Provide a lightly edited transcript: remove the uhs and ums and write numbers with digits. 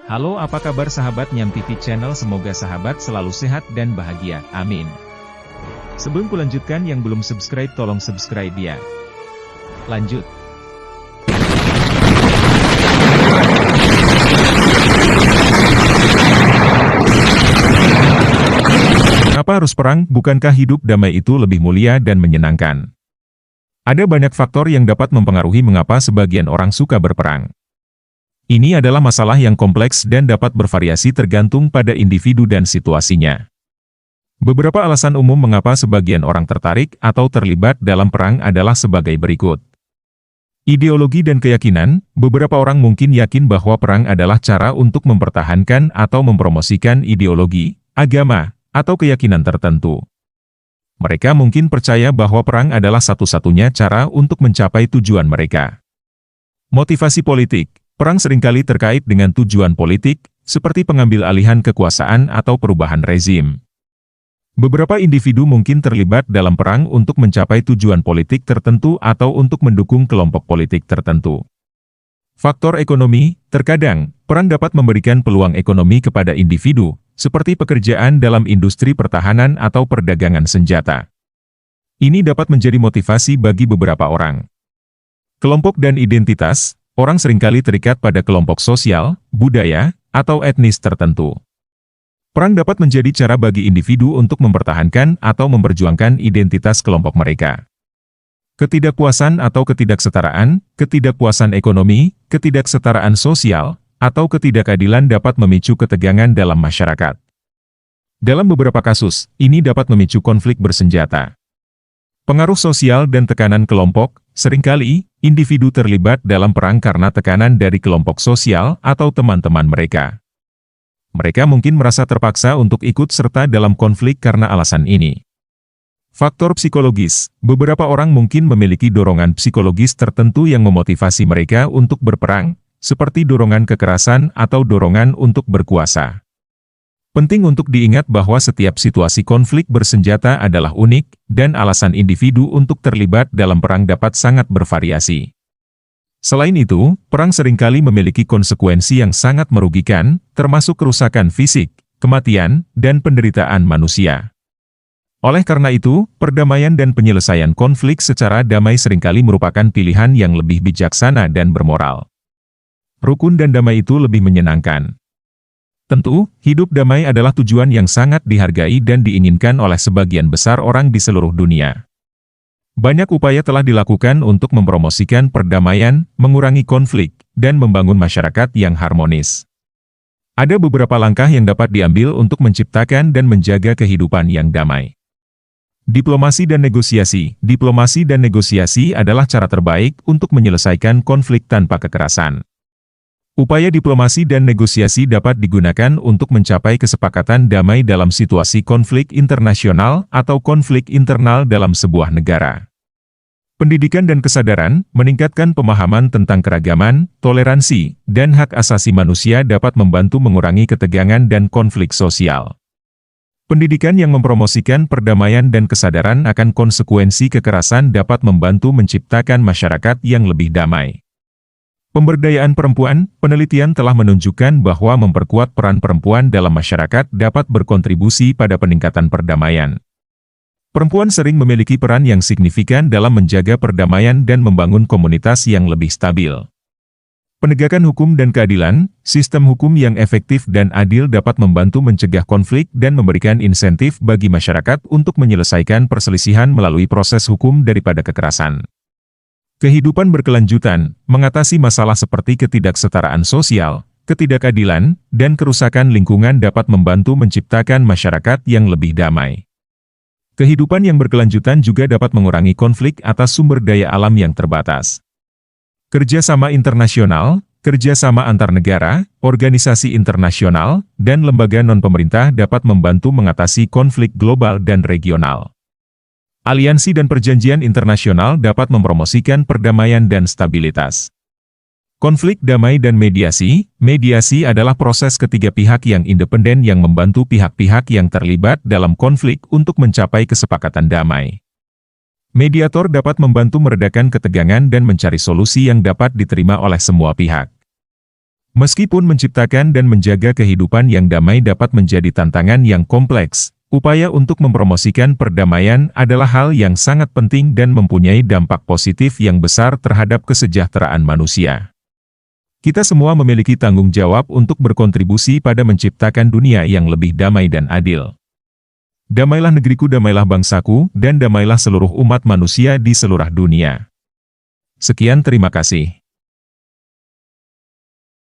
Halo, apa kabar sahabat Nyam TV Channel? Semoga sahabat selalu sehat dan bahagia, amin. Sebelum kulanjutkan, yang belum subscribe tolong subscribe ya. Lanjut. Kenapa harus perang? Bukankah hidup damai itu lebih mulia dan menyenangkan? Ada banyak faktor yang dapat mempengaruhi mengapa sebagian orang suka berperang. Ini adalah masalah yang kompleks dan dapat bervariasi tergantung pada individu dan situasinya. Beberapa alasan umum mengapa sebagian orang tertarik atau terlibat dalam perang adalah sebagai berikut. Ideologi dan keyakinan. Beberapa orang mungkin yakin bahwa perang adalah cara untuk mempertahankan atau mempromosikan ideologi, agama, atau keyakinan tertentu. Mereka mungkin percaya bahwa perang adalah satu-satunya cara untuk mencapai tujuan mereka. Motivasi politik. Perang seringkali terkait dengan tujuan politik, seperti pengambil alihan kekuasaan atau perubahan rezim. Beberapa individu mungkin terlibat dalam perang untuk mencapai tujuan politik tertentu atau untuk mendukung kelompok politik tertentu. Faktor ekonomi. Terkadang, perang dapat memberikan peluang ekonomi kepada individu, seperti pekerjaan dalam industri pertahanan atau perdagangan senjata. Ini dapat menjadi motivasi bagi beberapa orang. Kelompok dan identitas. Orang seringkali terikat pada kelompok sosial, budaya, atau etnis tertentu. Perang dapat menjadi cara bagi individu untuk mempertahankan atau memperjuangkan identitas kelompok mereka. Ketidakpuasan atau ketidaksetaraan, ketidakpuasan ekonomi, ketidaksetaraan sosial, atau ketidakadilan dapat memicu ketegangan dalam masyarakat. Dalam beberapa kasus, ini dapat memicu konflik bersenjata. Pengaruh sosial dan tekanan kelompok. Seringkali, individu terlibat dalam perang karena tekanan dari kelompok sosial atau teman-teman mereka. Mereka mungkin merasa terpaksa untuk ikut serta dalam konflik karena alasan ini. Faktor psikologis. Beberapa orang mungkin memiliki dorongan psikologis tertentu yang memotivasi mereka untuk berperang, seperti dorongan kekerasan atau dorongan untuk berkuasa. Penting untuk diingat bahwa setiap situasi konflik bersenjata adalah unik, dan alasan individu untuk terlibat dalam perang dapat sangat bervariasi. Selain itu, perang seringkali memiliki konsekuensi yang sangat merugikan, termasuk kerusakan fisik, kematian, dan penderitaan manusia. Oleh karena itu, perdamaian dan penyelesaian konflik secara damai seringkali merupakan pilihan yang lebih bijaksana dan bermoral. Rukun dan damai itu lebih menyenangkan. Tentu, hidup damai adalah tujuan yang sangat dihargai dan diinginkan oleh sebagian besar orang di seluruh dunia. Banyak upaya telah dilakukan untuk mempromosikan perdamaian, mengurangi konflik, dan membangun masyarakat yang harmonis. Ada beberapa langkah yang dapat diambil untuk menciptakan dan menjaga kehidupan yang damai. Diplomasi dan negosiasi. Diplomasi dan negosiasi adalah cara terbaik untuk menyelesaikan konflik tanpa kekerasan. Upaya diplomasi dan negosiasi dapat digunakan untuk mencapai kesepakatan damai dalam situasi konflik internasional atau konflik internal dalam sebuah negara. Pendidikan dan kesadaran, meningkatkan pemahaman tentang keragaman, toleransi, dan hak asasi manusia dapat membantu mengurangi ketegangan dan konflik sosial. Pendidikan yang mempromosikan perdamaian dan kesadaran akan konsekuensi kekerasan dapat membantu menciptakan masyarakat yang lebih damai. Pemberdayaan perempuan. Penelitian telah menunjukkan bahwa memperkuat peran perempuan dalam masyarakat dapat berkontribusi pada peningkatan perdamaian. Perempuan sering memiliki peran yang signifikan dalam menjaga perdamaian dan membangun komunitas yang lebih stabil. Penegakan hukum dan keadilan. Sistem hukum yang efektif dan adil dapat membantu mencegah konflik dan memberikan insentif bagi masyarakat untuk menyelesaikan perselisihan melalui proses hukum daripada kekerasan. Kehidupan berkelanjutan, mengatasi masalah seperti ketidaksetaraan sosial, ketidakadilan, dan kerusakan lingkungan dapat membantu menciptakan masyarakat yang lebih damai. Kehidupan yang berkelanjutan juga dapat mengurangi konflik atas sumber daya alam yang terbatas. Kerjasama internasional, kerjasama antar negara, organisasi internasional, dan lembaga non-pemerintah dapat membantu mengatasi konflik global dan regional. Aliansi dan perjanjian internasional dapat mempromosikan perdamaian dan stabilitas. Konflik damai dan mediasi. Mediasi adalah proses ketiga pihak yang independen yang membantu pihak-pihak yang terlibat dalam konflik untuk mencapai kesepakatan damai. Mediator dapat membantu meredakan ketegangan dan mencari solusi yang dapat diterima oleh semua pihak. Meskipun menciptakan dan menjaga kehidupan yang damai dapat menjadi tantangan yang kompleks, upaya untuk mempromosikan perdamaian adalah hal yang sangat penting dan mempunyai dampak positif yang besar terhadap kesejahteraan manusia. Kita semua memiliki tanggung jawab untuk berkontribusi pada menciptakan dunia yang lebih damai dan adil. Damailah negeriku, damailah bangsaku, dan damailah seluruh umat manusia di seluruh dunia. Sekian, terima kasih.